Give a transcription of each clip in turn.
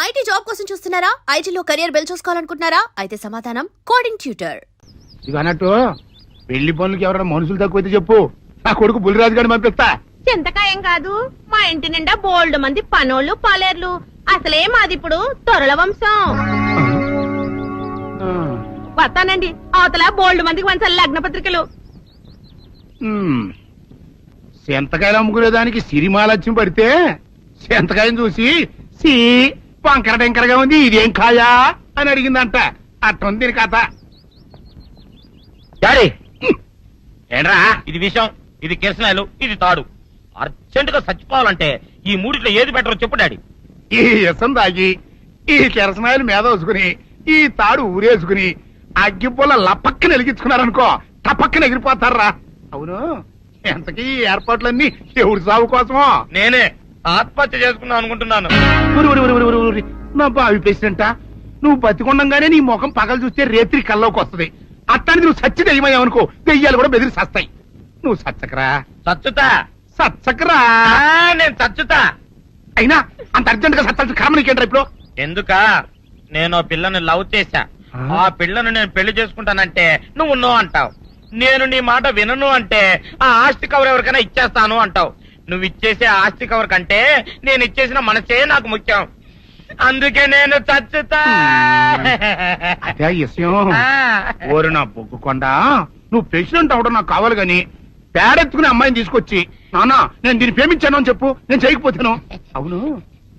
IT job కోసం చూస్తున్నారా? ఐటీలో కెరియర్ బిల్డ్ చూసుకోవాలనుకుంటున్నారా? అయితే సమాధానం కోడింగ్ ట్యూటర్. ఇక అన్నట్టు పెళ్లి పనులకి ఎవరైనా మనుషులు తక్కువైతే చెప్పు, నా కొడుకు బుల్లిరాజు గారిని పంపిస్తా. చింతకాయం కాదు, మా ఇంటి నిండా బోల్డ్ మంది పనోళ్ళు పాలేర్లు. అసలే మాది ఇప్పుడు తొరల వంశం. వస్తానండి, అవతల బోల్డ్ మందికి వంచాలి లగ్న పత్రికలు. సెంతకాయలు అమ్ముకునేదానికి సిరిమాలత్యం పడితే సెంతకాయని చూసి సి వంకర టెంకరగా ఉంది, ఇదేం కాయా అని అడిగిందంట. అట్టుంది దీని కథ. డాడీ ఏంట్రా ఇది విషయం, ఇది కిరసనాయలు, ఇది తాడు. అర్జెంట్ గా చచ్చిపోవాలంటే ఈ మూడిట్లో ఏది బెటరో చెప్పు డాడీ. ఈ ఇసం తాగి ఈ కిరసనాయలు మీద వేసుకుని ఈ తాడు ఊరేసుకుని అగ్గిపూల లపక్కన వెలిగించుకున్నారనుకో, టపక్కన ఎగిరిపోతారా. అవును, ఎంతకీ ఈ ఏర్పాట్లన్నీ ఎవరి సాగు కోసమో? నేనే ఆత్మహత్య చేసుకుందాం అనుకుంటున్నాను. నా బావి పేసినంట, నువ్వు బతికొండంగానే నీ ముఖం పగలు చూస్తే రేత్రి కల్లోకి వస్తుంది. అట్టానికి నువ్వు సచ్చి దెయ్యమయ్యావనుకో, దెయ్యాలు కూడా బెదిరి సస్తాయి. నువ్వు సచ్చకరా, చచ్చుతా సచ్చకరా. నేను చచ్చుతా. అయినా అంత అర్జెంట్ గా సత్తాల్సిన కర్మ నీకేంట్రా ఇప్పుడు? ఎందుక నేను పిల్లని లవ్ చేశా, ఆ పిల్లను నేను పెళ్లి చేసుకుంటానంటే నువ్వు నో అంటావు. నేను నీ మాట వినను అంటే ఆ ఆస్తి కవర్ ఎవరికైనా ఇచ్చేస్తాను అంటావు. నువ్వు ఇచ్చేసే ఆస్తి కవర్ కంటే నేను ఇచ్చేసిన మనసే నాకు ముఖ్యం. అందుకే నేను చచ్చుతా. అదే విషయం. ఓరు నా బొగ్గుకొండ, నువ్వు ప్రెసిడెంట్ అవడం నాకు కావాలి గాని పేడెత్తుకునే అమ్మాయిని తీసుకొచ్చి నానా నేను దీన్ని ప్రేమించాను అని చెప్పు, నేను చేయకపోతాను. అవును,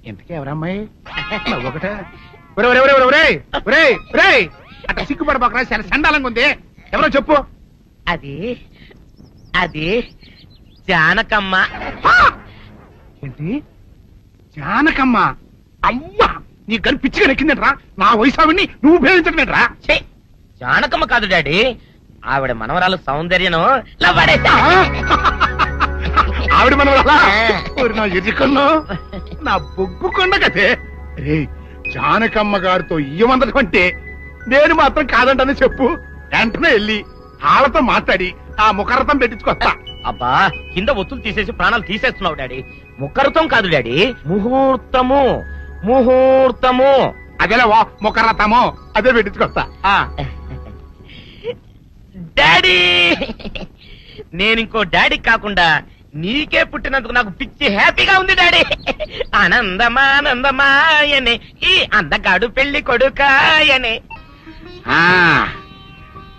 ఎంతకే ఎవరమ్మాయి? ఒకటే అట్లా సిగ్గుపడబాకరా, చాలా సండాలంగా ఉంది. ఎవరో చెప్పు. అది అది జానకమ్మ. ఏంటి జానకమ్మ? అమ్మా, నీ గని పిచ్చిగా నెక్కిందంట్రా. నా వయసావిని నువ్వు ప్రేమించటమేట్రా? జానకమ్మ కాదు డాడీ, ఆవిడ మనవరాలు సౌందర్యను ఆవిడ మనవరాలా? నా ఎదుకున్నా నా బొగ్గుకొండ కదే. రే, జానకమ్మ గారితో ఇయ్యమందడం అంటే నేను మాత్రం కాదంటని చెప్పు. వెంటనే వెళ్ళి వాళ్ళతో మాట్లాడి ఆ ముఖరథం పెట్టించుకొస్తా. అబ్బా, కింద ఒత్తులు తీసేసి ప్రాణాలు తీసేస్తున్నావు డాడీ. ముఖరథం కాదు డాడీ, ముహూర్తము. ముహూర్తము అదేలా ముఖరథము, అదే పెట్టించుకొస్తా. డాడీ, నేను ఇంకో డాడీ కాకుండా నీకే పుట్టినందుకు నాకు పిచ్చి హ్యాపీగా ఉంది డాడీ. ఆనందమానందమాయనే ఈ అందగాడు పెళ్లి కొడుకాయనే.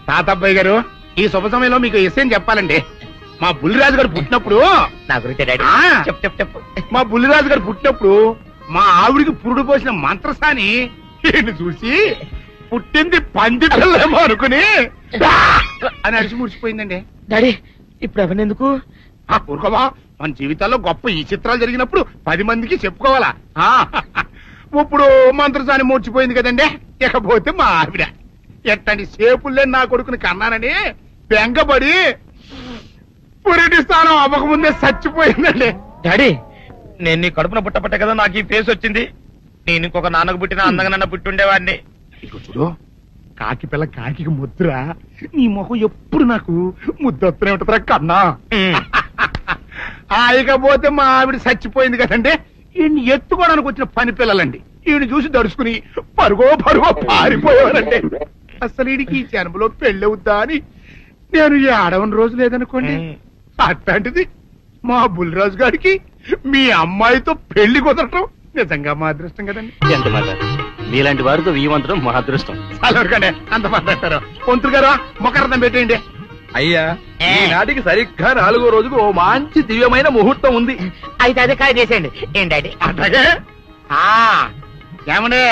తాతబ్బాయి గారు, ఈ శుభ సమయంలో మీకు విషయం చెప్పాలండి. మా బుల్లిరాజు గారు పుట్టినప్పుడు నా గురించి డాడీ చెప్పు చెప్పు చెప్పు. మా బుల్లిరాజు గారు పుట్టినప్పుడు మా ఆవిడికి పురుడు పోసిన మంత్రసాని ఈయన చూసి పుట్టింది పంది పిల్లేమో అనుకుని అని అడిచి ముడిచిపోయిందండి. డాడీ ఇప్పుడు అవన్నెందుకు? ఊరుకోవా, మన జీవితాల్లో గొప్ప ఈ చిత్రాలు జరిగినప్పుడు 10 మందికి చెప్పుకోవాలా. ఇప్పుడు మంత్రసాని మూర్చిపోయింది కదండి. ఇకపోతే మా ఆవిడ ఎట్టండి సేపుల్లే నా కొడుకుని కన్నానని బెంగపడి పురిటి స్థానం అవ్వకముందే చచ్చిపోయిందండి. డాడీ, నేను నీ కడుపున పుట్టపట్టే కదా నాకు ఈ ఫేస్ వచ్చింది. నేను ఇంకొక నాన్నకు పుట్టిన అందంగా నన్ను పుట్టుండేవాడిని. ఇక చూడు, కాకి పిల్ల కాకి ముద్దురా, నీ ముఖం ఎప్పుడు నాకు ముద్దొత్తనే ఉంటుందిరా కన్నా. ఇకపోతే మా ఆవిడ చచ్చిపోయింది కదండి. ఈయన్ని ఎత్తుకోవడానికి వచ్చిన పని పిల్లలండి ఈయన చూసి దడుచుకుని పరుగో పారిపోయేవారండి. అసలు ఈడికి ఈ జన్మలో పెళ్ళవుద్దా అని నేను ఈ ఆడవని రోజు లేదనుకోండి. అట్లాంటిది మా బుల్లిరాజు గారికి మీ అమ్మాయితో పెళ్లి కుదరటం నిజంగా మా అదృష్టం కదండి. ఎంత మాట, మీలాంటి వారితో వీవంతరం మా అదృష్టం. అలాగే అంత మాట్లాడతారు. పొంతులు గారు మొకరదం పెట్టేయండి. అయ్యా, ఈనాటికి సరిగ్గా 4వ రోజుకు ఓ మంచి దివ్యమైన ముహూర్తం ఉంది. అయితే అదే కాయ చేసేయండి. ఏంటండి అట్లాగే ఏమనే,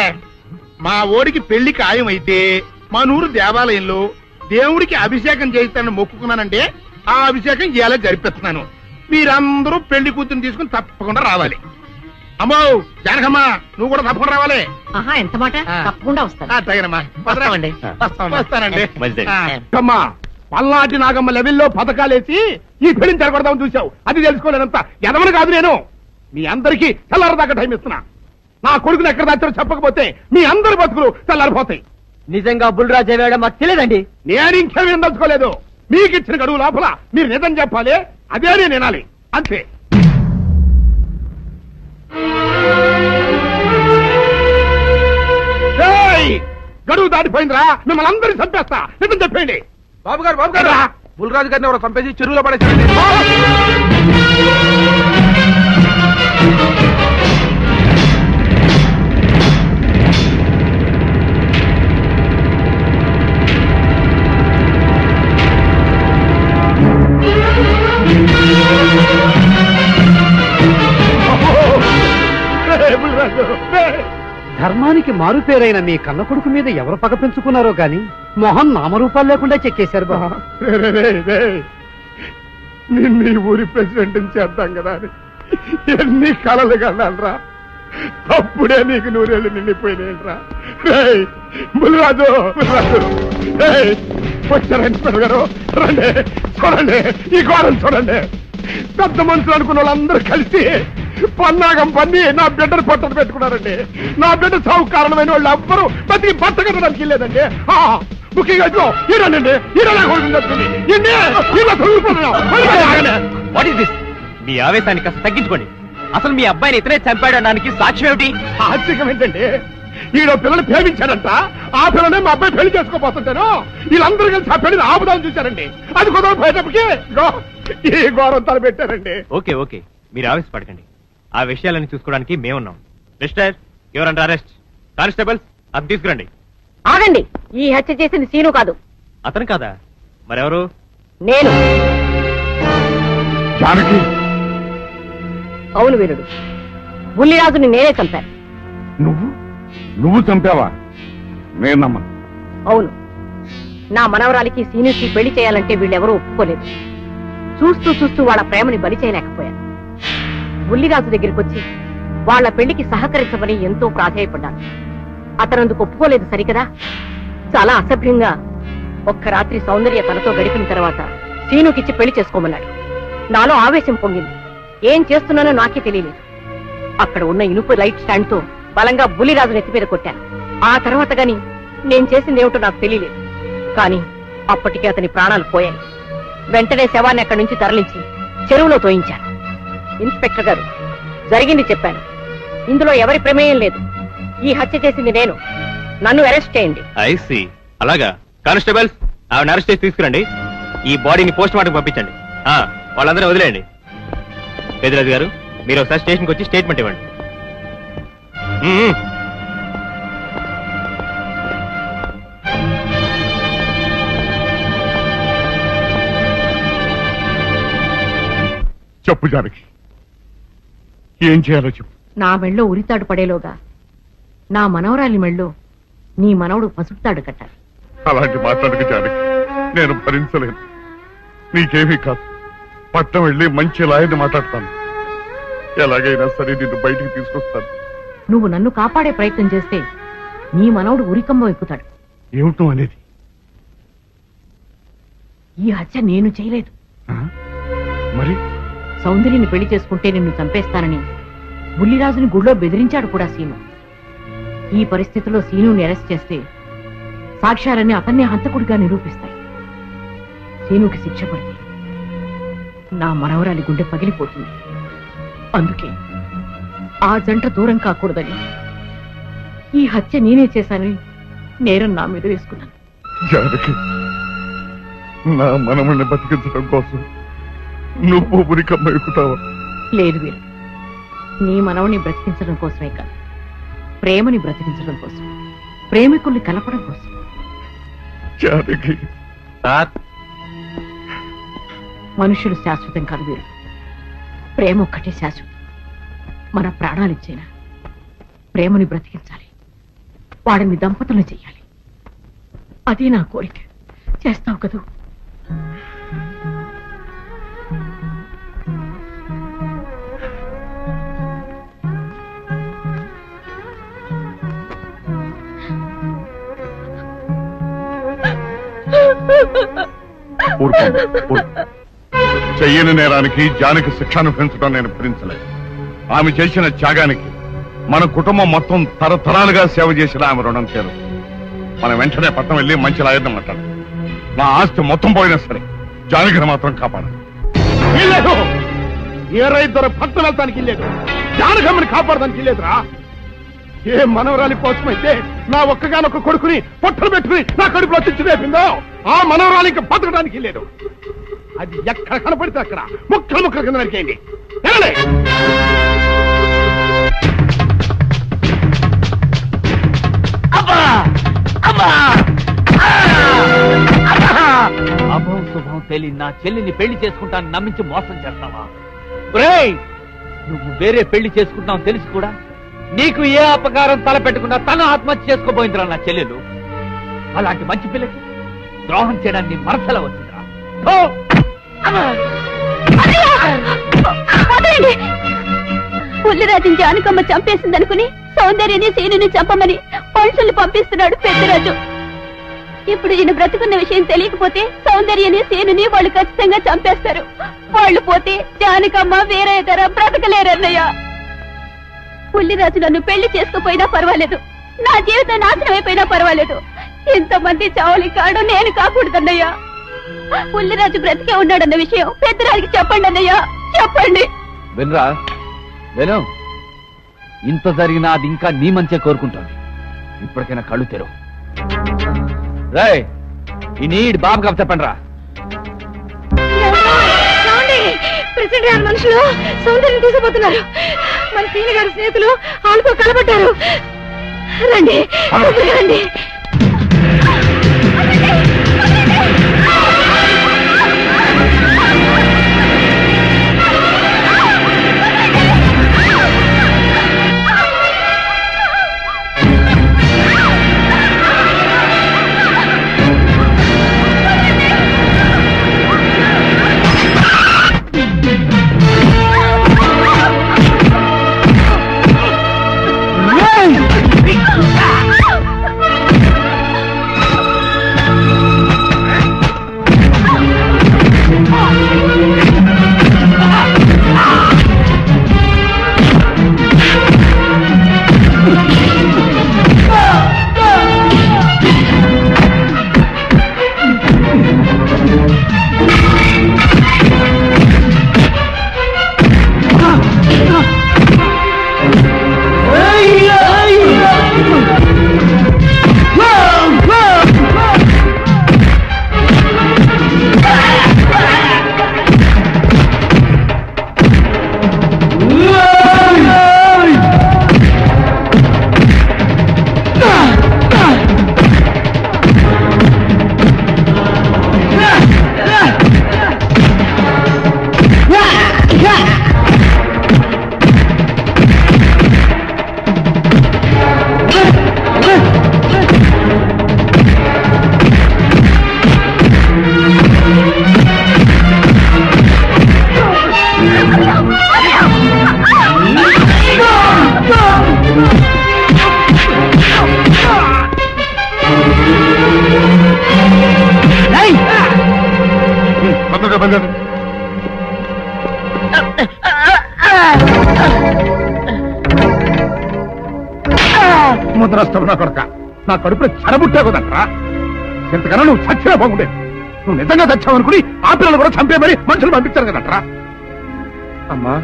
మా ఓడికి పెళ్లి ఖాయమైతే మా నూరు దేవాలయంలో దేవుడికి అభిషేకం చేయిస్తానని మొక్కుకున్నానంటే ఆ అభిషేకం ఇలా జరిపిస్తున్నాను. మీరందరూ పెళ్లి కూతురు తీసుకుని తప్పకుండా రావాలి. అమ్మో జానకమ్మ, నువ్వు కూడా తప్పకుండా రావాలి. ఎంత మాట, తప్పకుండా వస్తాను. అట్లాగేనమ్మా, వస్తానండి. అమ్మా, పల్నాటి నాగమ్మ లెవెల్లో పథకాలేసి ఈ పెళ్లిని జరగొడదామని చూసావు. అది తెలుసుకోలేనంత ఎదవని కాదు నేను. మీ అందరికీ తెల్లారదాకా టైం ఇస్తున్నా. నా కొడుకుని ఎక్కడ దాచారో చెప్పకపోతే మీ అందరి బతుకులు తెల్లారిపోతాయి. నిజంగా బుల్రాజు వేయడం మాకు తెలియదండి. నేను ఇంకేమేం తలుచుకోలేదు. మీకు ఇచ్చిన గడువు లోపల మీరు నిజం చెప్పాలి, అదే నేను వినాలి, అంతే. గడువు దాటిపోయిందిరా, మిమ్మల్ని అందరినీ చంపేస్తా. నిజం చెప్పండి. బాబు గారు బుల్రాజు గారిని ఎవరో చంపేసి చెరువులో పడేసారండి. ధర్మానికి మారుపేరైన మీ కన్న కొడుకు మీద ఎవరు పగ పెంచుకున్నారో గాని మొహం నామరూపాలు లేకుండా చెక్కేశారు బాబా. నిన్ను ఈ ఊరి ప్రెసిడెంట్ చేద్దాం కదా అని ఎన్ని కలలు కన్నారా. అప్పుడే నీకు నూరేళ్ళు నిండిపోయినాయిరా. బుల్రాజు వచ్చారండి గారు, రండి చూడండి, ఈ గోడలు చూడండి. పెద్ద మనుషులు అనుకున్న వాళ్ళందరూ కలిసి పన్నాగం పన్ని నా బిడ్డను పొట్టను పెట్టుకున్నారండి. నా బిడ్డ సాగు కారణమైన వాళ్ళు ఎవ్వరూ బతికి బట్ట కట్టడానికి వెళ్ళలేదండి. ముఖ్యంగా ఈరోనండి, ఈరోజు మీ ఆవేశాన్ని కాస్త తగ్గించుకోండి. అసలు మీ అబ్బాయిని ఇతనే చంపాడడానికి సాక్ష్యం ఏమిటి? ఆశ్చర్యం ఏంటండి, ఈడో పిల్లలు ప్రేమించాడంట. ఆ పిల్లనే మా అబ్బాయి పెళ్లి చేసుకోబోతుంటాను. వీళ్ళందరూ కలిసి ఆ పెళ్లిని ఆపుదామని చూశారండి. అది కుదరపోయేటప్పటికి ఈ ఘోరం తలపెట్టారండి. ఓకే ఓకే, మీరు ఆవేశపడకండి. ఆ విషయాలన్నీ చూసుకోవడానికి మేమున్నాం. Mister, your under arrest. Constables, అది తీసుకురండి. ఆగండి, ఈ హత్య చేసింది సీను కాదు. అతను కాదా? మరెవరు? నేను. జానకి, అవును వీరుడు, బుల్లిరాజుని నేనే చంపాను. నువ్వు చంపావా? నేనమ్మా. అవును, నా మనవరాలికి సీనుకి పెళ్లి చేయాలంటే వీళ్ళెవరూ ఒప్పుకోలేదు. చూస్తూ చూస్తూ వాళ్ళ ప్రేమని బలి చేయలేకపోయాను. బుల్లిరాజు దగ్గరికి వచ్చి వాళ్ళ పెళ్లికి సహకరించమని ఎంతో ప్రాధేయపడ్డాను. అతనందుకు ఒప్పుకోలేదు సరికదా. చాలా అసభ్యంగా ఒక్క రాత్రి సౌందర్య తనతో గడిపిన తర్వాత సీనుకిచ్చి పెళ్లి చేసుకోమన్నాడు. నాలో ఆవేశం పొంగింది. ఏం చేస్తున్నానో నాకే తెలియలేదు. అక్కడ ఉన్న ఇనుపు లైట్ స్టాండ్ తో బలంగా బుల్లిరాజు నెత్తి మీద కొట్టాను. ఆ తర్వాత గాని నేను చేసిందేమిటో నాకు తెలియలేదు. కానీ అప్పటికే అతని ప్రాణాలు పోయాయి. వెంటనే శవాన్ని అక్కడి నుంచి తరలించి చెరువులో తోయించాను. ఇన్స్పెక్టర్ గారు, జరిగింది చెప్పాను. ఇందులో ఎవరి ప్రమేయం లేదు. ఈ హత్య చేసింది నేను. నన్ను అరెస్ట్ చేయండి. I see. అలాగా. కానిస్టేబుల్స్, ఆవిడ అరెస్ట్ చేసి తీసుకురండి. ఈ బాడీని పోస్ట్ మార్టం పంపించండి. వాళ్ళందరూ వదిలేయండి. పెద్దరాజు గారు, మీరు ఒకసారి స్టేషన్కి వచ్చి స్టేట్మెంట్ ఇవ్వండి. చెప్పు జానకి, ఏం చేయాలో చెప్పు. నా మెళ్ళో ఉరితాడు పడేలోగా నా మనవరాలి మెళ్ళో నీ మనవడు పసుపుతాడు కట్టాలి. అలాంటి మాట్లాడక జానకి, నేను భరించలేను. నీకేమీ కాదు, పట్నం వెళ్ళి మంచి లాయర్ని మాట్లాడతాను. ఎలాగైనా సరే నిన్ను బయటికి తీసుకొస్తాను. నువ్వు నన్ను కాపాడే ప్రయత్నం చేస్తే నీ మనవడు ఉరికంబం ఎక్కుతాడు. ఏమిటో అనేది? ఈ హత్య నేను చేయలేదు. మరి సౌందర్యని పెళ్లి చేసుకుంటే నిన్ను చంపేస్తానని బుల్లిరాజుని గుళ్ళో బెదిరించాడు కూడా సీను. ఈ పరిస్థితిలో సీనుని అరెస్ట్ చేస్తే సాక్ష్యాలన్నీ అతన్నే హంతకుడిగా నిరూపిస్తాయి. సీనుకి శిక్ష పడితే నా మనవరాలి గుండె పగిలిపోతుంది. అందుకే ఆ జంట దూరం కాకూడదని ఈ హత్య నేనే చేశానని నేరం నా మీద వేసుకున్నాను. జానకి, నా మనమని బతికించడం కోసం నువ్వు ఉరికమ్మ ఎక్కుతావా? లేదు వీరు, నీ మనవని బ్రతికించడం కోసమే కాదు, ప్రేమని బ్రతికించడం కోసం, ప్రేమికుల్ని కలపడం కోసం. జానకి, మనుషులు శాశ్వతం కాదు వీరు, ప్రేమ ఒక్కటే శాశ్వతం. మన ప్రాణాలిచ్చైనా ప్రేమని బ్రతికించాలి, వాడిని దంపతులు చెయ్యాలి. అదే నా కోరిక. చేస్తావు కదూ? చెయ్యని నేరానికి జానకి శిక్షను పెంచడం నేను భరించలేదు. ఆమె చేసిన త్యాగానికి మన కుటుంబం మొత్తం తరతరాలుగా సేవ చేసిన ఆమె రుణం చేరు. మనం వెంటనే పట్టణం వెళ్ళి మంచి లాయర్ని మాట్లాడు. నా ఆస్తి మొత్తం పోయినా సరే జానకిని మాత్రం కాపాడాలి. ఏ రైతు పట్టణం వెళ్తానికి లేదు, జానకమ్మని కాపాడడానికి లేదురా. ఏ మనవరాలి కోసమైతే నా ఒక్కగానొక్క కొడుకుని పొట్టలు పెట్టుకుని నా కడుపులో తెచ్చి రేపిందో ఆ మనవరాలికి బతకడానికి లేదు. అది ఎక్కడ కనపడితే అక్కడ ముక్కలు ముక్కలు కింద నరికేయండి. అభం శుభం తెలియ నా చెల్లిని పెళ్లి చేసుకుంటాను నమ్మించి మోసం చేస్తావా? నువ్వు వేరే పెళ్లి చేసుకుంటావు తెలిసి కూడా నీకు ఏ అపకారం తలపెట్టకుండా తన ఆత్మహత్య చేసుకోబోయిందిరా నా చెల్లెలు. అలాంటి మంచి పిల్లకి ద్రోహం చేయడానికి మనసులో వచ్చిందిరా. పుల్లిరాజుని జానకమ్మ చంపేసిందనుకుని సౌందర్యని సీనుని చంపమని మనుషుల్ని పంపిస్తున్నాడు పెద్దరాజు. ఇప్పుడు ఈయన బ్రతుకున్న విషయం తెలియకపోతే సౌందర్యని సీనుని వాళ్ళు ఖచ్చితంగా చంపేస్తారు. వాళ్ళు పోతే జానకమ్మ వేరే ధర బ్రతకలేరన్నయ్య. పుల్లిరాజు నన్ను పెళ్లి చేసుకోపోయినా పర్వాలేదు, నా జీవితం నాశనం అయిపోయినా పర్వాలేదు, ఇంతమంది చావులి కాడు నేను కాకూడదన్నయ్యా. పుల్లిరాజు బ్రతికే ఉన్నాడన్న విషయం పెద్దరాజుకి చెప్పండి అన్నయ్య, చెప్పండి. వినరా విను, ఇంత జరిగినా అది ఇంకా నీ మంచిగా కోరుకుంటాను. ఇప్పటికైనా కళ్ళు తెరవు. రాయ్ ఈ నీడి బాబు కప్ చెప్పండి రా. ప్రెసిడెంట్ గారి మనుషులు సౌందర్యం తీసుకుపోతున్నారు. మన సీని గారి స్నేహితులు ఆళ్ళతో కలబడ్డారు. రండి రండి. ముద్రష్టం నా కొడక, నా కడుపులో చెడబుట్టే కదట్రా. ఇంతకన్నా నువ్వు చచ్చినా బాగుండేది. నువ్వు నిజంగా చచ్చావనుకుని ఆ పిల్లలు కూడా చంపేమని మనుషులు పంపించారు కదట్రా. అమ్మా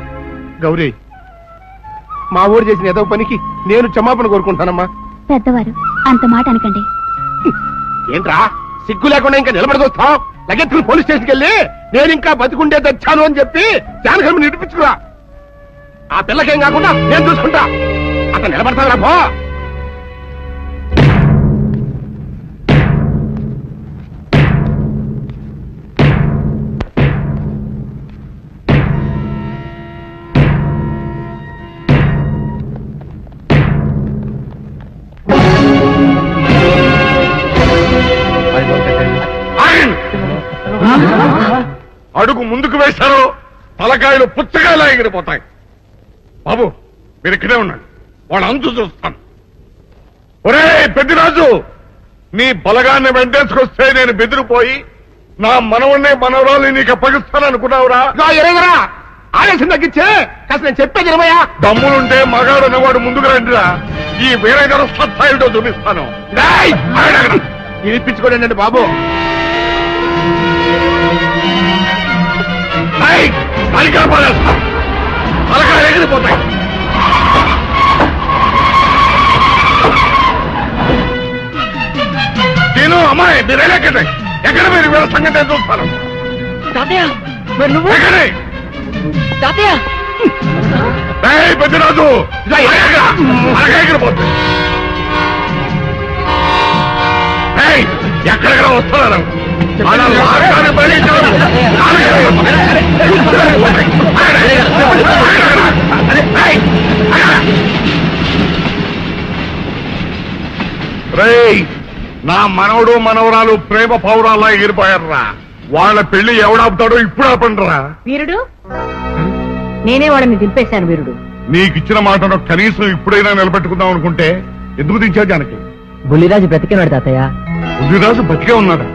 గౌరీ, మా ఊరు చేసిన ఏదో పనికి నేను క్షమాపణ కోరుకుంటానమ్మా. పెద్దవారు అంత మాట అనకండి. ఏంట్రా సిగ్గు లేకుండా ఇంకా నిలబడదొస్తావు? లగెత్తుకుని పోలీస్ స్టేషన్కి వెళ్ళి నేను ఇంకా బతికుండే తెచ్చాను అని చెప్పి జానకమ్మ నిడిపించుకురా. ఆ పిల్లకేం కాకుండా నేను చూసుకుంటా. అతను నిలబడతావురా పో. అడుగు ముందుకు వేశారో తలకాయలు పుచ్చకాయలా ఎగిరిపోతాయి. బాబు మీరు ఇక్కడే ఉన్నాడు, వాడు అంతు చూస్తాను. ఒరే పెద్దిరాజు, నీ బలగాన్ని వెంటేసుకొస్తే నేను బెదిరిపోయి నా మనవణ్ణి మనవరాలు నీకు అప్పగిస్తాను అనుకున్నావురా? ఎరగరా ఆవేశం తగ్గించే కాస్త నేను చెప్పేది ఇరవయా. దమ్ములుంటే మగాడు అన్నవాడు ముందుకు రండిరా. ఈ వీరగర సత్తాయితో చూపిస్తాను. వినిపించుకోండి బాబు. తలకాయలు ఎగిరిపోతాయి. అమ్మాయి మీరు ఎక్కడ ఎక్కడ మీరు వీళ్ళ సంగతి నేను చూస్తాను తాతయ్య మరి నువ్వు ఎక్కడే తాతయ్య పెద్దరాజు పోతుంది ఎక్కడెక్కడ వస్తున్నారు రేయ్ నా మనవడు మనవరాలు ప్రేమ పౌరాలా ఎగిరిపోయారా వాళ్ళ పెళ్లి ఎవడాపుతాడో ఇప్పుడు ఆపండిరా వీరుడు నేనే వాళ్ళని దింపేశాను వీరుడు నీకిచ్చిన మాటను కనీసం ఇప్పుడైనా నిలబెట్టుకుందాం అనుకుంటే ఎందుకు దించావు జానకి బుల్లిరాజు బ్రతికినాడు తాతయ్య బుద్ధిరాజు బతికే ఉన్నాడా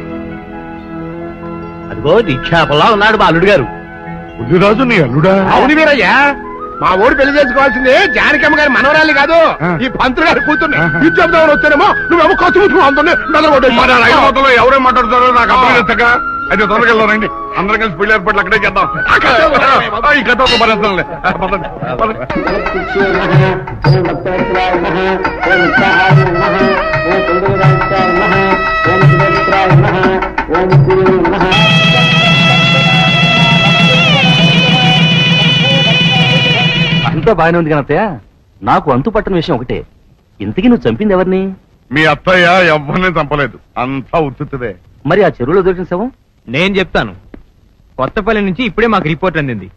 అదిగో దీక్షాపల్లా ఉన్నాడు మా అల్లుడు గారు. బుద్ధిరాజు నీ అల్లుడా అవును వీరయ్యా మా ఊరు పెళ్లి చేసుకోవాల్సింది జానకమ్మ గారి మనవరాలి కాదు ఈ పంతులు గారి కూతుర్ని ఇది చెప్దామని వచ్చానేమో నువ్వేమో ఖర్చు ముట్టుకుని మన రైలు మొత్తంలో ఎవరేం మాట్లాడుతారో నాకు అర్థం చేస్తాక అయితే త్వరగా వెళ్ళారండి అందరం కలిసి పెళ్లి ఏర్పాట్లు అక్కడే చేద్దాం ఈ కథ ఒక భరిస్తాంలే అంతా బాగానే ఉంది కానీ అత్తయ్య నాకు అంతు పట్టని విషయం ఒకటే, ఇంతకీ నువ్వు చంపింది ఎవరిని? మీ అత్తయ్య ఎవరిని చంపలేదు, అంతా ఉత్తుదే. మరి ఆ చెరువులో దొరికిన శవం? నేను చెప్తాను. కొత్తపల్లి నుంచి ఇప్పుడే మాకు రిపోర్ట్ అందింది.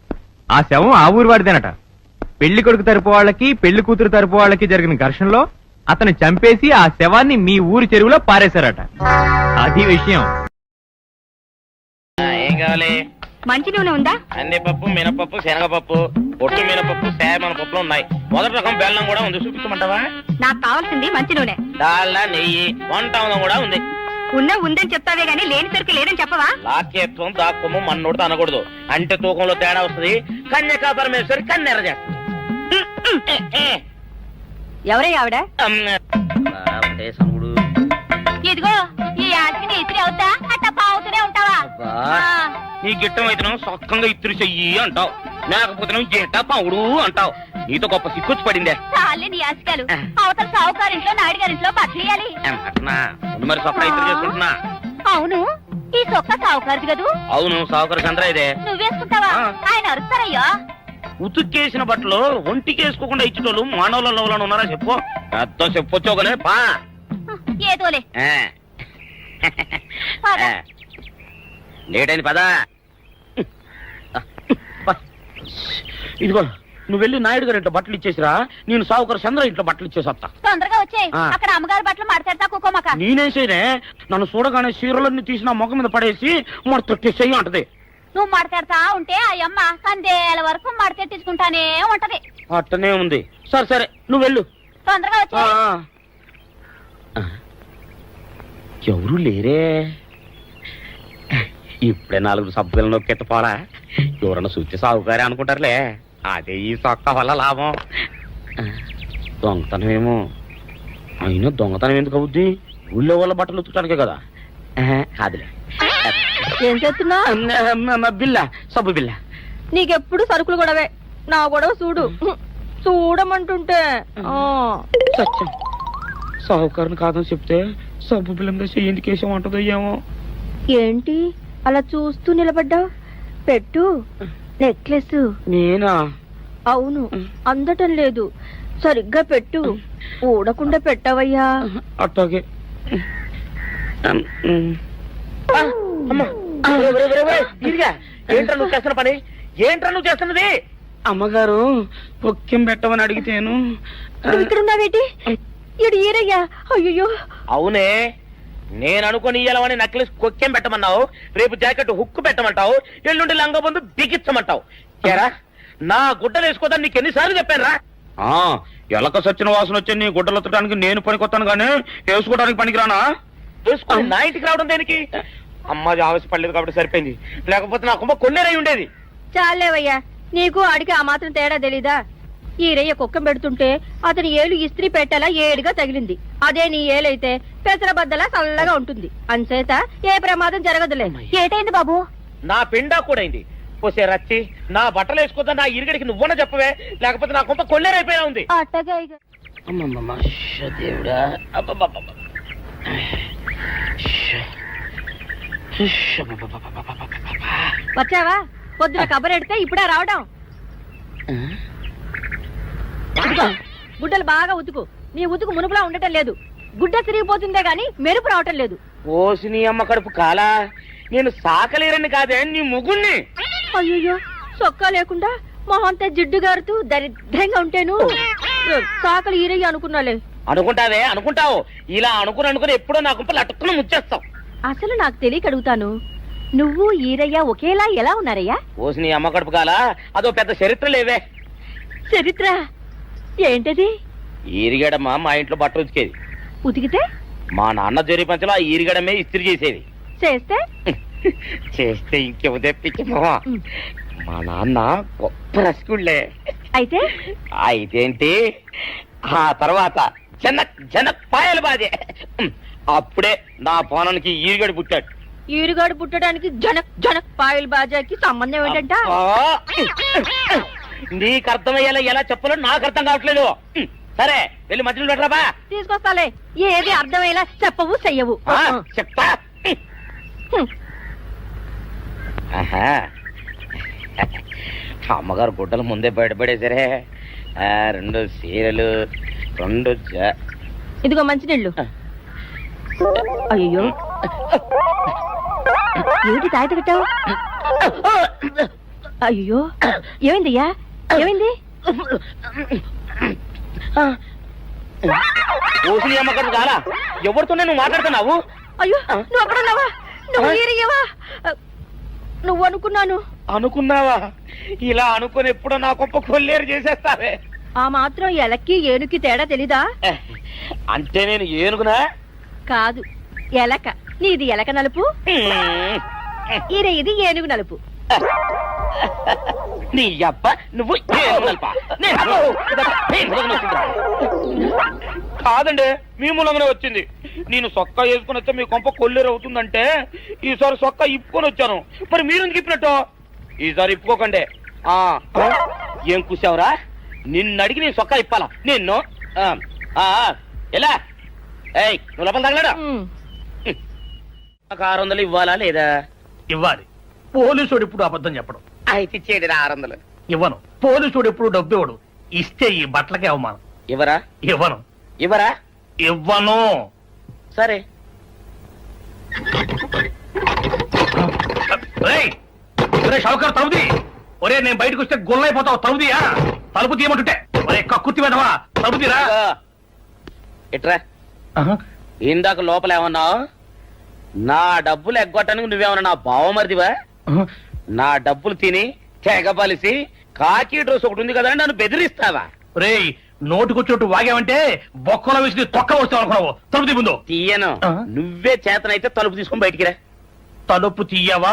ఆ శవం ఆ ఊరు వాడిదేనట. పెళ్లి కొడుకు తరపు వాళ్ళకి పెళ్లి కూతురు తరపు వాళ్ళకి జరిగిన ఘర్షణలో అతను చంపేసి ఆ శవాన్ని మీ ఊరి చెరువులో పారేశారట. అది విషయం. ఏం కావాలి? మంచి నూనె ఉందా? కందిపప్పు, మినపప్పు, శనగపప్పు, పొట్టు మినపప్పు, సేమన పప్పులు ఉన్నాయి. మొదటి రకం బెల్లం కూడా ఉంది, చూపించమంటావా? నాకు కావాల్సింది మంచి నూనె. డాల్డా, నెయ్యి, వంట కూడా ఉంది. ఉందని చెప్తావే గానీ లేని సరికి లేదని చెప్పవా? లాక్యత్వం దాక్కుము మన్నోడు అనకూడదు, అంటే తూకంలో తేడా వస్తుంది. కన్యకా పరమేశ్వరి కన్నెర చేస్తుంది. ఎవరే ఆవిడ? సనుగుడు. ఇదిగో ఈ ఆటకి నీ ఇస్త్రీ అవుతా అట్ట పావుతూనే ఉంటావా? నీ గిట్టం అయితే సొక్కంగా ఇత్తురు చెయ్యి అంటావు, లేకపోతే గిట్ట పావుడు అంటావు. నీతో గొప్ప సిక్కుచ్చి పడిందే. చాలే నీ ఆశకాలు. అవతల సావుకారింట్లో నాయుడు గారింట్లో బట్టలేయాలి. మరి సొక్క ఇత్తురు చేసుకుంటున్నా. అవును, ఈ సొక్క సావుకారిది కదూ? అవును, సావుకారు చంద్ర ఇదే. నువ్వేసుకుంటావా? ఆయన అరుస్తారయ్యా. ఉతుక్కేసిన బట్టలు ఒంటికేసుకోకుండా ఇచ్చేటోళ్ళు మానవులలో ఉన్నారా చెప్పు. ఎంతో చెప్పొచ్చోగనే పా. ఏదోలే లేటైంది పదా. ఇదిగో నువ్వు వెళ్ళి నాయుడు గారి ఇంట్లో బట్టలు ఇచ్చేసిరా, నేను సావుకారు చంద్ర ఇంట్లో బట్టలు ఇచ్చేసి వస్తా. తొందరగా వచ్చాయి. అక్కడ అమ్మగారి బట్టలు మాడతాడతా కుకోమక. నేనేం చేయనే, నన్ను చూడగానే చీరలన్నీ తీసి నా ముఖం మీద పడేసి మడతెట్టేసేయి అంటది. నువ్వు మాడతాడతా ఉంటే ఆ అమ్మ కందేల వరకు మడతెట్టించుకుంటానే ఉంటది. అట్టనే ఉంది. సరే సరే నువ్వు వెళ్ళు. తొందరగా వచ్చా. ఎవరు లేరే, ఇప్పుడే 4 సబ్బులు నొక్కెత్త పోరా. ఎవరన్నా చూస్తే సాగుకారే అనుకుంటారులే. అదే ఈ సొక్క వల్ల లాభం. దొంగతనమేమో. అయినా దొంగతనం ఎందుకు అవుద్ది? ఊళ్ళో వాళ్ళ బట్టలు ఉతుకడానికే కదా. కాదులే. ఏం చేస్తున్నా? బిల్ల, సబ్బు బిల్ల. నీకెప్పుడు సరుకులు గొడవే. నా గొడవ చూడు. చూడమంటుంటే సత్యం, సాహుకారుని కాదని చెప్తే సబ్బు బిల్ల మీద ఎందుకు వేసామంటుందో ఏమో. ఏంటి అలా చూస్తూ నిలబడ్డావు? పెట్టు. నెక్లెస్. నేనా? అవును, అందటం లేదు. సరిగ్గా పెట్టు. ఊడకుండా పెట్టవయ్యా. అట్టాగే. ఏంట్రా నువ్వు చేస్తున్న పని? ఏంట్రా నువ్వు చేస్తున్నది? అమ్మగారు పొక్కెం పెట్టమని అడిగితేను. ఇక్కడున్నావేటి? ఇడు ఈరయ్యా. అయ్యో. అవునే, నేను అనుకుని ఇయ్యాలని నక్లెస్ కొక్కెం పెట్టమన్నావు, రేపు జాకెట్ హుక్కు పెట్టమంటావు, ఎల్లుండి లంగబందు బిగించమంటావు. ఏరా, నా గుడ్డలు వేసుకోదాన్ని నీకు ఎన్నిసార్లు చెప్పాను రా. ఎలక సచ్చిన వాసన వచ్చి నీ గుడ్డలు ఎత్తడానికి నేను పనికొత్తాను గానీ వేసుకోవడానికి పనికిరానా? వేసుకుని నా ఇంటికి రావడం దేనికి? అమ్మాది ఆవేశపడలేదు కాబట్టి సరిపోయింది, లేకపోతే నా కుమ్మ కొన్నేరై ఉండేది. చాలేవయ్యా, నీకు అడిగి ఆ మాత్రం తేడా తెలీదా? ఈరయ్య కుక్కం పెడుతుంటే అతని ఏలు ఇస్త్రీ పెట్టేలా ఏడుగా తగిలింది. అదే నీ ఏలైతే పెసరబద్దలా చల్లగా ఉంటుంది. అంచేత ఏ ప్రమాదం జరగదులే. ఏటైంది బాబు? నా పిండా కూడా అయింది. పోసే రచ్చి, నా బట్టలు వేసుకోద్దా నా ఇరుగడికి నువ్వన చెప్పవే, లేకపోతే నా కొంత కొల్లేరైపోయినా ఉంది. అట్టగా దేవుడా. వచ్చావా? పొద్దున కబరెడితే ఇప్పుడే రావడం. ఇదిగో, గుడ్డలు బాగా ఉతుకు. నీ ఉతుకు మునుపులా ఉండటం లేదు. గుడ్డ తిరిగిపోతుందే గాని మెరుపు రావటం లేదు. ఓసి నీ అమ్మ కడుపు కాలా, నేను సాకలేరని కాదే నీ ముగ్గుల్ని. అయ్యో, సొక్కా లేకుండా మొహంతా జిడ్డు గారుతూ దరిద్రంగా ఉంటేను కాకలు ఈరయ్య అనుకున్నాలే. అనుకుంటావే అనుకుంటావు, ఇలా అనుకుని ఎప్పుడో నా గుంపలు అటుక్కుని ముచ్చేస్తావు. అసలు నాకు తెలియక అడుగుతాను, నువ్వు ఈరయ్య ఒకేలా ఎలా ఉన్నారయ్యా? ఓసి నీ అమ్మ కడుపు కాలా, అదో పెద్ద చరిత్ర లేవే. చరిత్ర ఏంటది? ఈరిగడమ్మ మా ఇంట్లో బట్టలు ఉతికేది. ఉతికితే మా నాన్న జరి పంచలో ఆ ఈరిగడమే ఇస్త్రీ చేసేది. చేస్తే చేస్తే ఇంకేమో తెప్పించమా. మా నాన్న గొప్ప రసికుళ్ళే. అయితే అయితేంటి, ఆ తర్వాత జనక్ పాయలు బాధే. అప్పుడే నా పోనానికి ఈరిగడు పుట్టాడు. ఈరుగాడు పుట్టడానికి జనక్ పాయల్ బాజాకి సంబంధం ఏంటంట? నీకు అర్థమయ్యేలా ఎలా చెప్పాలో నాకు అర్థం కావట్లేదు. సరే వెళ్ళి మధ్యలో పెట్టరాబా. తీసుకొస్తాలే, ఏది అర్థమయ్యేలా చెప్పవు చెయ్యవు. చెప్తా. అమ్మగారు గుడ్డలు ముందే బయటపడేసరే. 2 చీరలు, 2 ఇదిగో మంచినీళ్ళు. అయ్యో, ఏమిటి తాయిత కట్టావు? అయ్యో, ఏమైందయ్యా? ఏమైంది? ఓసిని అమ్మగారు కాలా, ఎవరితోనే నువ్వు మాట్లాడుతున్నావు? అయ్యో, నువ్వు అక్కడున్నావా? నువ్వు ఈరయ్యవా? నువ్వు అనుకున్నావా? ఇలా అనుకుని ఎప్పుడో నా గొప్ప కొల్లేరు చేసేస్తావే. ఆ మాత్రం ఎలక్కి ఏనుకి తేడా తెలీదా? అంటే నేను ఏనుగునా? కాదు, ఎలక. నీది ఎలక నలుపు, ఈరయ్యది ఏనుగు నలుపు. నీ అబ్బ నువ్వు కాదండి, మీ మూలంగానే వచ్చింది. నేను సొక్కా వేసుకుని వస్తే మీ కొంప కొల్లేరు అవుతుందంటే ఈసారి సొక్కా ఇప్పుకొని వచ్చాను. మరి మీరు ఎందుకు ఇప్పినట్టు? ఈసారి ఇప్పుకోకండి. ఏం కూసావురా? నిన్ను అడిగి నేను సొక్కా ఇప్పాలా నిన్ను? ఎలా? ఏయ్, నువ్వు లోపల తగలడా? 600 ఇవ్వాలా లేదా? ఇవ్వాలి. పోలీసుడు ఇప్పుడు అబద్ధం చెప్పడం. అయితే ఇచ్చేది 600. ఇవ్వను. పోలీసుడు ఎప్పుడు డబ్బు ఇవ్వడు. ఇస్తే ఈ బట్టలకే అవమానం. ఇవ్వరా? ఇవ్వను. ఇవ్వను. సరే. షౌకర్ తలుపుది. ఒరే, నేను బయటకు వస్తే గొల్లైపోతావు. తలుపుదియా? తలుపు తీయమంటుంటే ఒరే కక్కుర్తి వెదవా, తలుపుదిరా. ఇట్రా. ఇందాక లోపల ఏమన్నావు? నా డబ్బులు ఎగ్గొట్టడానికి నువ్వేమన్నా నా బావమరిదివా? నా డబ్బులు తిని తెగబలిసి కాకి డ్రెస్ ఒకటి ఉంది కదా నన్ను బెదిరిస్తావా? రేయ్, నోటుకొచ్చుట్టు వాగావంటే బొక్కలో వేసి తొక్క వస్తావు అనుకున్నావు. తలుపు తీ ముందు. తీయను. నువ్వే చేతనైతే తలుపు తీసుకొని బయటికి రా. తలుపు తీయవా?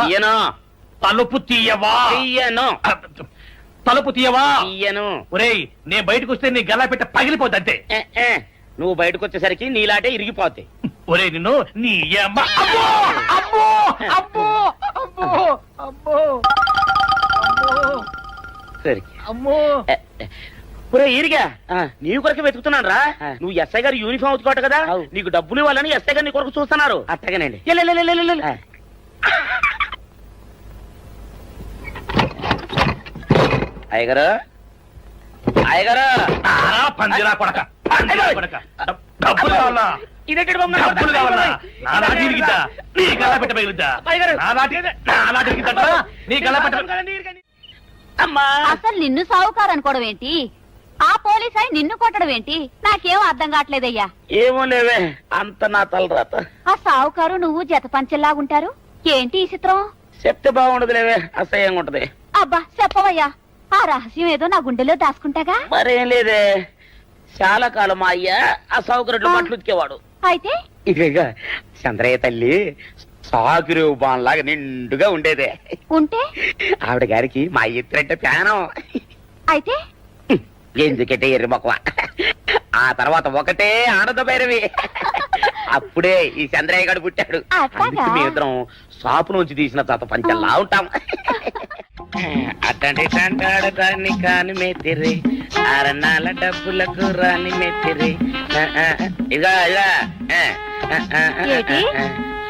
తలుపు తీయను. ఒరేయ్, నేను బయటకు వస్తే నీ గల్లా పెట్ట పగిలిపోద్ది అంతే. నువ్వు బయటకు వచ్చేసరికి నీలాటే ఇరిగిపోతాయి. ఒరే, నిన్ను నీ అబ్బా. సరే ఒరే ఈరిగా, నీ కొరకు వెతుకుతున్నాను రా. నువ్వు ఎస్ఐ గారు యూనిఫామ్ అవుతుకోట కదా, నీకు డబ్బులు ఇవ్వాలని ఎస్ఐ గారు నీ కొరకు చూస్తున్నారు. అట్టగానండి. అయ్యగారు, పందిరా కొడక, డబ్బులు కావాలా? డబ్బులు కావాలా? నా లాఠీ ఇరిగిద్దా? నీ గల్లా పెట్ట పగిలిద్దా? నా లాఠీ ఇరిగిద్దా? నీ గల్లా పెట్ట. అమ్మా, అసలు నిన్ను సావుకారు అనుకోవడం ఏంటి? ఆ పోలీస్ అయి నిన్ను కొట్టడం ఏంటి? నాకేం అర్థం కావట్లేదయ్యా. ఏమో లేవే, అంత నా తలరాత. ఆ సావుకారు నువ్వు జత పంచెల్లాగుంటారు ఏంటి ఈ చిత్రం? చెప్తే బాగుండదు లేవే, అసహ్యంగా ఉంటది. అబ్బా చెప్పవయ్యా, ఆ రహస్యం ఏదో నా గుండెలో దాచుకుంటాగా. మరేం లేదే, చాలా కాలం మా అయ్య ఆ సౌకర్యం బట్టలు ఉతికేవాడు. అయితే ఇక చంద్రయ్య తల్లి సాకురు బాన్లాగా నిండుగా ఉండేదే. ఉంటే ఆవిడ గారికి మా ఇద్దరంటే ప్యానం. అయితే ఎందుకంటే ఎర్రి మొక్కవ. ఆ తర్వాత ఒకటే ఆనంద భైరవి. అప్పుడే ఈ చంద్రయ్య గారు పుట్టాడు. మేమిద్దరం షాపు నుంచి తీసిన తాత పంచల్లా ఉంటాం. అట్టండి తంటాడదాన్ని కాని మెత్తిరి, అరణాల డబ్బులకు రాని మెత్తిరి. ఇగా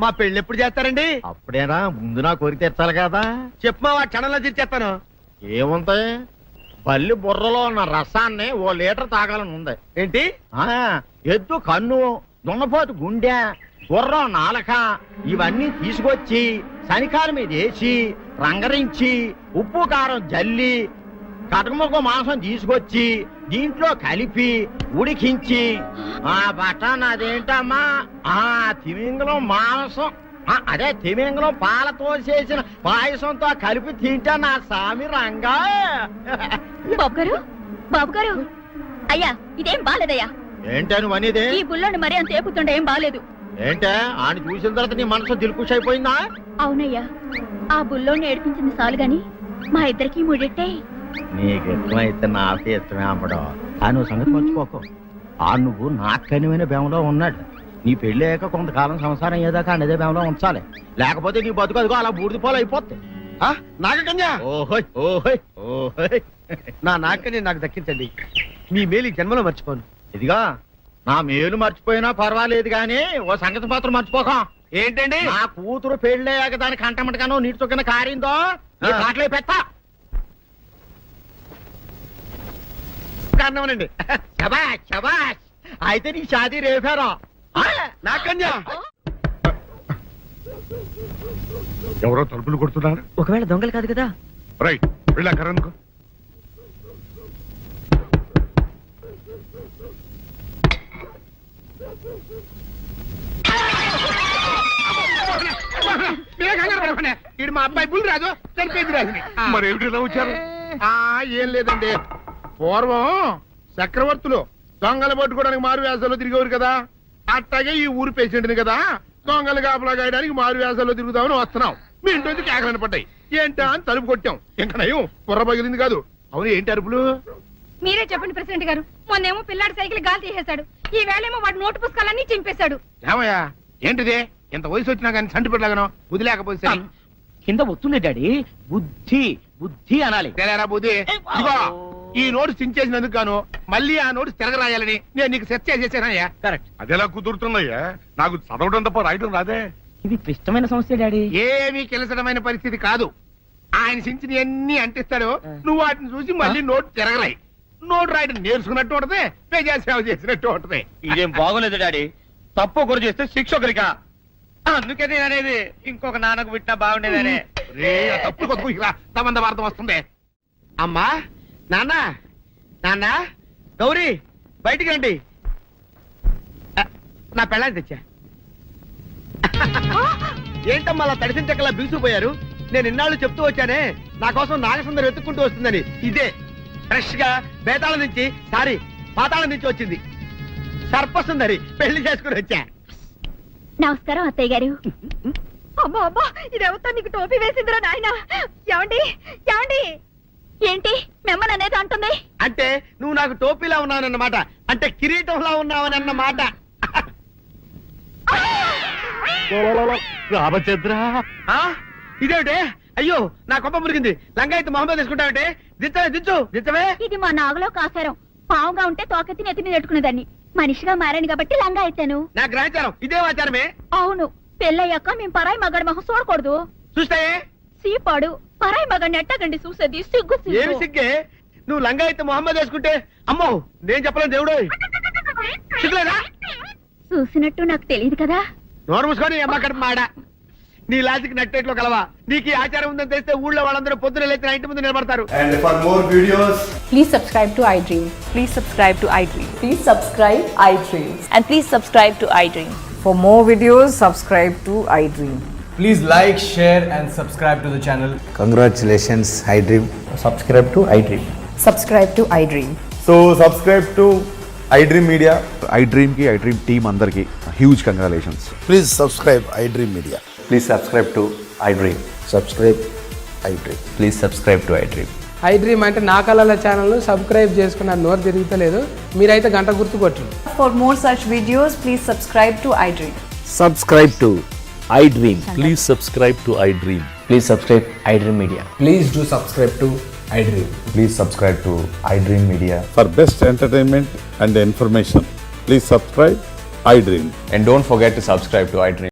మా పెళ్లి ఎప్పుడు చేస్తారండి? అప్పుడేనా, ముందు నా కోరిక తెచ్చాలి కదా. చెప్పు మా క్షణంలో తీర్చేస్తాను. ఏముంటాయి, బల్లి బుర్రలో ఉన్న రసాన్ని ఓ లీటర్ తాగాలని ఉంది. ఏంటి? ఎద్దు కన్ను, దున్నపోతు గుండె, గుర్రం నాలక ఇవన్నీ తీసుకొచ్చి శనికాల మీద వేసి రంగరించి ఉప్పు కారం జల్లి కటకముఖ మాంసం తీసుకొచ్చి దీంట్లో కలిపి ఉడికించి ఆ బటన్ అదేంటమ్మా తిమింగలం మాంసం అదే తిమింగలం పాలతో చేసిన పాయసంతో కలిపి తింటా నా సామి రంగా. బాబు గారు అయ్యా ఇదేం బాలేదయ్యా. ఏంటే నువ్వు అనేది? ఈ బుల్లోని మరీ అంత ఏపుతుండే ఏం బాలేదు. ఏంటే ఆయన చూసిన తర్వాత నీ మనసు దిల్కుష్ అయిపోయిందా? అవునయ్యా, ఆ బుల్లోని ఏడిపించింది చాలు గాని మా ఇద్దరికి ముడిట్టే. నీకు ఇష్టమైతే నాకే ఇష్టమే అమ్మడం. కానీ నువ్వు సంగతి మర్చిపోకు, ఆ నువ్వు నాకు కనివైన బేమలో ఉన్నాడు. నీ పెళ్లి అయ్యాక కొంతకాలం సంసారం ఏదాకా అనేదే బేమలో ఉంచాలి, లేకపోతే నీ బతుకు అదిగో అలా బూడిదిపోలు అయిపోద్ది. నాగకన్యా, ఓహోయ్ ఓహోయ్ ఓహోయ్, నా నాగకన్య నాకు దక్కించండి. మీ మేలు ఈ జన్మలో మర్చిపోను. ఇదిగా నా మేలు మర్చిపోయినా పర్వాలేదు గాని ఓ సంగతి మాత్రం మర్చిపోకం. ఏంటండి? నా కూతురు పెళ్ళయ్యాక దానికి కంటమటగానో నీటి చొక్కన కారిందో కాట్లే పెట్ట అన్నామనండి. శబాష్ శబాష్, అయితే నీ షాదీ రేపారా నాగకన్యా. ఎవరో తలుపులు కొడుతున్నారు. ఒకవేళ దొంగలు కాదు కదా. రైట్, వెళ్ళాకరనుకో. వీడు మా అబ్బాయి బుల్ రాజు, చనిపోయింది రాజుని. మరి ఏమిటి ఇలా వచ్చారు? ఏం లేదండి, పూర్వం చక్రవర్తులు దొంగలు పట్టుకోవడానికి మారు వేసాల్లో తిరిగేవారు కదా, అట్టాగే ఈ ఊరు పేషెంట్ని కదా దొంగలు కాపలా గాయడానికి మారు వేసాల్లో తిరుగుదామని వస్తున్నాం. మీ ఇంటి కేకలను పడ్డాయి. ఏంటా అని తలుపు కొట్టాం. ఇంకా నయం బుర్ర పగిలింది కాదు. అవును, ఏంటి అరుపులు? మీరే చెప్పండి ప్రెసిడెంట్ గారు. మొన్నేమో పిల్లాడి సైకిల్ గాలి తీసేశాడు, ఈ వేళేమో వాడి నోటు పుస్తకాలన్నీ చింపేశాడు. ఏమయ్యా ఏంటిదే? ఇంత వయసు వచ్చినా కానీ సంటి పెట్టలాగనో వదిలేకపోతే కింద వస్తుంది డాడీ. బుద్ధి బుద్ధి అనాలి. తెలేరా బుద్ధి. ఇదిగో ఈ నోటు చించేసినందుకు గాను మళ్ళీ ఆ నోటు తిరగరాయాలని నేను నీకు సెట్ చేసేసానయ్యా. కరెక్ట్. అదెలా కుదురుతున్నాయ్యా? నాకు చదవడం తప్ప రాయటం రాదే. ఇది క్లిష్టమైన సమస్య డాడీ. ఏమీ కిలసడమైన పరిస్థితి కాదు. ఆయన చించిన అన్ని అంటిస్తాడు, నువ్వు వాటిని చూసి మళ్ళీ నోటు తిరగరాయి. నోటు రాయడం నేర్చుకున్నట్టు ఉంటది, ప్రజా సేవ చేసినట్టు ఉంటది. ఇదేం బాగోలేదు డాడీ. తప్పు ఒకరు చేస్తే శిక్ష ఒకరికా? అందుకే నేను అనేది ఇంకొక నాన్నకు విట్టినా బాగుండేదనే. తప్పు కొద్దు సంబంధ వార్త వస్తుంది. అమ్మా, నాన్న, నాన్న, గౌరీ బయటికి రండి. నా పెళ్ళాన్ని తెచ్చా. ఏంటమ్మా అలా తడిసిన చెక్కలా బిగుసిపోయారు? నేను ఇన్నాళ్ళు చెప్తూ వచ్చానే నా కోసం నాగసుందరం వెతుక్కుంటూ వస్తుందని. ఇదే ఫ్రెష్ గా బేతాళం నుంచి పాతాళం నుంచి వచ్చింది సర్పసుందరి. పెళ్లి చేసుకుని వచ్చా. నమస్కారం అత్తయ్య గారు. అమ్మా అమ్మా, ఇదేవతా నీకు టోపీ వేసిందిరా నాయన. ఏమండి ఏమండి? ఏంటి మిమ్మల్ని అనేది అంటుంది? అంటే నువ్వు నాకు టోపీలా ఉన్నావన్నమాట, అంటే కిరీటంలా ఉన్నావని అన్నమాట. రామచంద్ర, ఇదేమిటే? అయ్యో నా కొప్ప మురిగింది. లంగా అయితే మొహమ్మద్ తీసుకుంటావంటే దించవే. ఇది మా నాగులో కాసారం. పావుగా ఉంటే తోకెత్తి నెత్తి మీద పెట్టుకునేదాన్ని. మనిషిగా మారాను కాబట్టి లంగా ఎత్తాను. నా గ్రహచారం ఇదే ఆచారమే. అవును, పెళ్ళయ్యాక మేము పరాయి మగాడి మొహం చూడకూడదు. చూస్తాయే సీపాడు పరాయి మగాడిని ఎట్టగండి చూసేది. సిగ్గు ఏమి సిగ్గే? నువ్వు లంగా అయితే మొహమ్మద్ వేసుకుంటే అమ్మో నేను చెప్పలేను దేవుడు. సిగ్గులేదా? చూసినట్టు నాకు తెలియదు కదా. నోరు మూసుకొని అమ్మ కడుపు మాడ. నీ లాజిక్ నట్టేట్లో కలవా? నీకు ఈ ఆచారం ఉందని తెలిస్తే ఊళ్ళో వాళ్ళందరూ పొద్దున లేచి నా ఇంటి ముందు నిలబడతారు. And for more videos, please subscribe to iDream. Please subscribe to iDream. Please subscribe iDream. And please subscribe to iDream. For more videos, subscribe to iDream. please like, share and subscribe to the channel. Congratulations, iDream. Subscribe to iDream. Subscribe to iDream. So subscribe to iDream Media. iDream ki iDream team andarki huge congratulations. Please subscribe iDream Media. Please subscribe to iDream. Subscribe iDream. Please subscribe to iDream. iDream అంటే నా కళల channel subscribe చేసుకున్న నోరు తిరుగుతలేదు. మీరైతే గంట గుర్తు కొట్టండి. For more such videos, please subscribe to iDream. Subscribe to iDream. Please subscribe to iDream. Please subscribe iDream Media. Please do subscribe to iDream. Please subscribe to iDream Media. For best entertainment and information, please subscribe iDream. And don't forget to subscribe to iDream.